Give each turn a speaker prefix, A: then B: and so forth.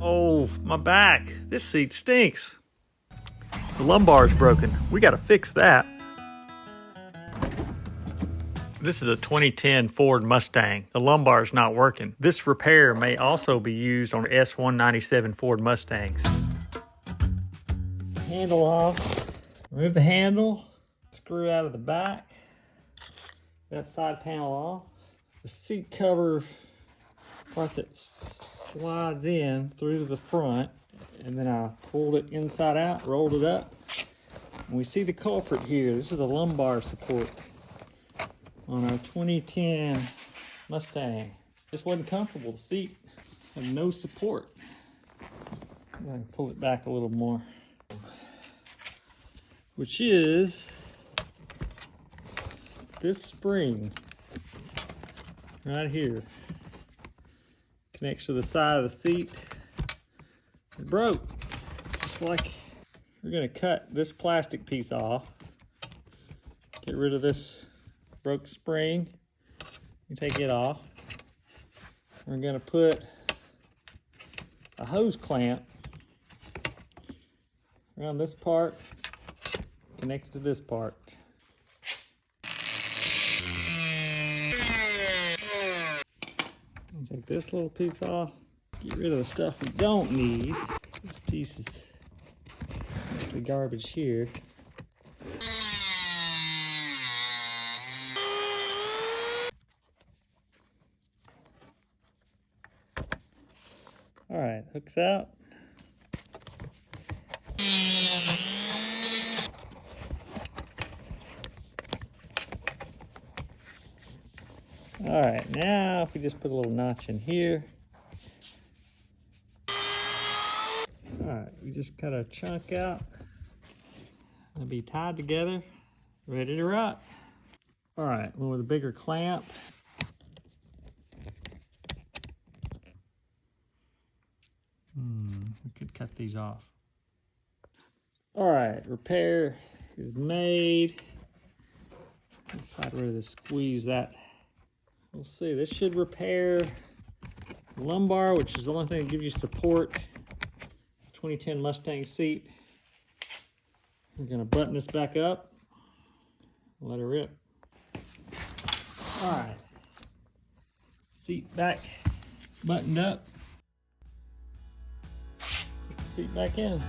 A: Oh, my back. This seat stinks. The lumbar is broken. We got to fix that. This is a 2010 Ford Mustang. The lumbar is not working. This repair may also be used on S197 Ford Mustangs. Handle off. Remove the handle. Screw out of the back. That side panel off. The seat cover part that slides in through to the front, and then I pulled it inside out, rolled it up. And we see the culprit here. This is the lumbar support on our 2010 Mustang. Just wasn't comfortable. The seat had no support. I can pull it back a little more, which is this spring right here. Connects to the side of the seat. It broke. Just like we're gonna cut this plastic piece off. Get rid of this broke spring. You take it off. We're gonna put a hose clamp around this part, connected to this part. Take this little piece off, get rid of the stuff we don't need. This piece is actually garbage here. All right, hooks out. All right, now if we just put a little notch in here. All right, we just cut a chunk out. It'll be tied together, ready to rock. All right, one with a bigger clamp. We could cut these off. All right, repair is made. Let's decide where to squeeze that. We'll see, this should repair the lumbar, which is the only thing that gives you support. 2010 Mustang seat. We're gonna button this back up, let it rip. All right, seat back, buttoned up. Put the seat back in.